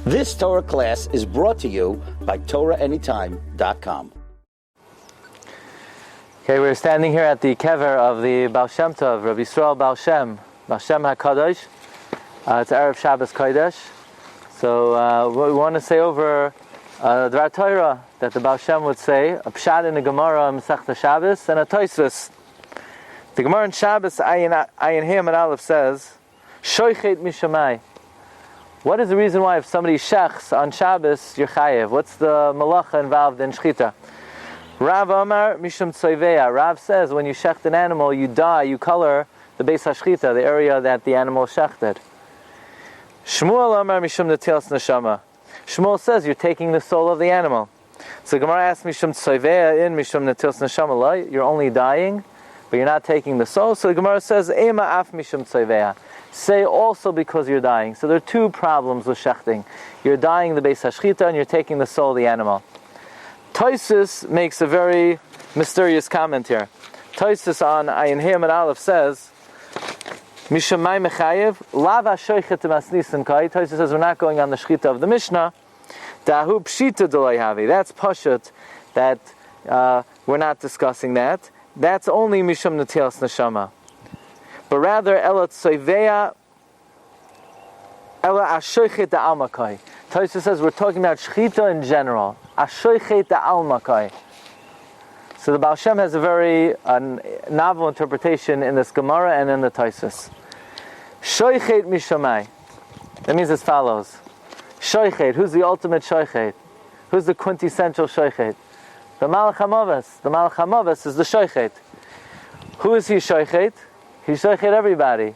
This Torah class is brought to you by TorahAnytime.com. Okay, we're standing here at the Kever of the Baal Shem Tov, Rabbi Yisrael Baal Shem HaKadosh. It's Erev Shabbos Kodesh. So we want to say over the Torah that the Baal Shem would say, a pshat in the Gemara Masechta Shabbos and a Tosfos. The Gemara in Shabbos, Ayin Hem and Aleph says, Shoichet Mishamai. What is the reason why if somebody shechs on Shabbos, you're chayev? What's the malacha involved in shechita? Rav Amar Mishum Tzoiveya. Rav says when you shecht an animal, you dye, you color the Beis HaShechita, the area that the animal shechted. Shmuel Amar Mishum Netilas Neshama. Shmuel says you're taking the soul of the animal. So Gemara asks Mishum Tzoiveya in Mishum Netilas Neshama. You're only dying, but you're not taking the soul. So the Gemara says Ema Af Mishum Tzoiveya. Say also because you're dying. So there are two problems with shechting. You're dying the Beis HaShechita and you're taking the soul of the animal. Tosfos makes a very mysterious comment here. Tosfos on Ayin Hem and Aleph says, Mishamai mechayev, lava shoichet masnisin kai. Tosfos says we're not going on the shechita of the Mishnah. Dahu pshita d'loi havi. That's pashut, that we're not discussing that. That's only mishum netilas neshama. But rather, ela tzoiveya, ela ashoichet da'almakai. Tosfos says we're talking about shechita in general. Ashoichet da'almakai. So the Baal Shem has a very novel interpretation in this Gemara and in the Tosfos. Shoichet mishamai. That means as follows. Shoichet, who's the ultimate shoichet? Who's the quintessential shoichet? The Malach HaMavos. The Malach HaMavos is the shoichet. Who is he shoichet? He's shoichet everybody.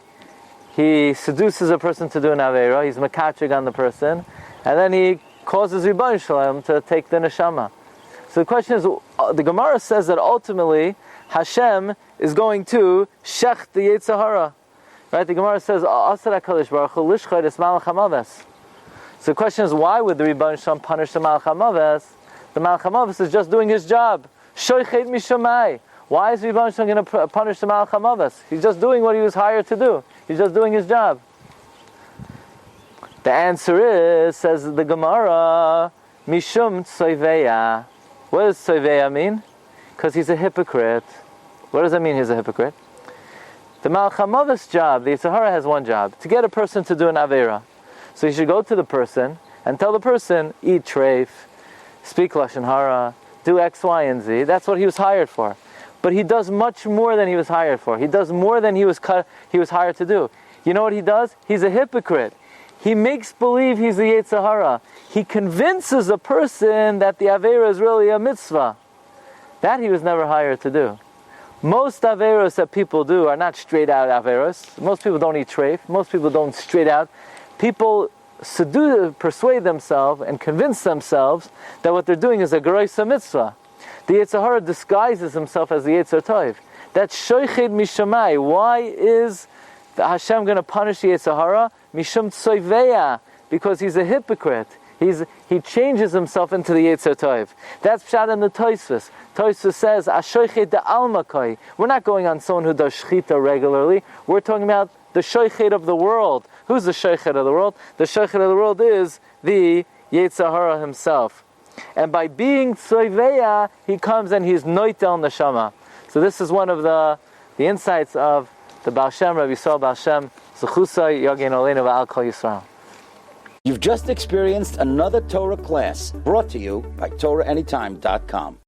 He seduces a person to do an aveira. He's makachig on the person, and then he causes Rebbeinu Shalom to take the neshama. So the question is, the Gemara says that ultimately Hashem is going to shech the Yetzer Hara. Right? The Gemara says, Asar HaKadosh Baruch Hu lishchot es Malach HaMavos. So the question is, why would the Rebbeinu Shalom punish the Malach HaMavos? The Malach HaMavos is just doing his job. Shoichet mishamai. Why is Rebbeinu Shalom going to punish the Malach HaMavos? He's just doing what he was hired to do. He's just doing his job. The answer is, says the Gemara, Mishum Tzoiveya. What does Tzoiveya mean? Because he's a hypocrite. What does that mean, he's a hypocrite? The Malach HaMavos job, the Yetzer Hara has one job, to get a person to do an Aveira. So you should go to the person and tell the person, eat treif, speak Lashon Hara, do X, Y, and Z. That's what he was hired for. But he does much more than he was hired for. He does more than he was hired to do. You know what he does? He's a hypocrite. He makes believe he's the Yetzer Hara. He convinces a person that the Aveira is really a mitzvah. That he was never hired to do. Most Aveiros that people do are not straight out Aveiros. Most people don't eat treif. Most people don't straight out. People persuade themselves and convince themselves that what they're doing is a geroisa mitzvah. The Yetzer Hara disguises himself as the Yetzer Tov. That's shoichet mishamai. Why is Hashem going to punish the Yetzer Hara? Mishum tzoiveya, because he's a hypocrite. He changes himself into the Yetzer Tov. That's pshat in the Tosfos. Tosfos says, Ashoichet da'almakai. We're not going on someone who does shechita regularly. We're talking about the shoichet of the world. Who's the shoichet of the world? The shoichet of the world is the Yetzer Hara himself. And by being tzoiveya, he comes and he's noitel neshama. So this is one of the insights of the Baal Shem, Rabbi Yisrael Baal Shem, Zechusay Yagin Oleinu V'al Kol Yisrael. You've just experienced another Torah class brought to you by TorahAnytime.com.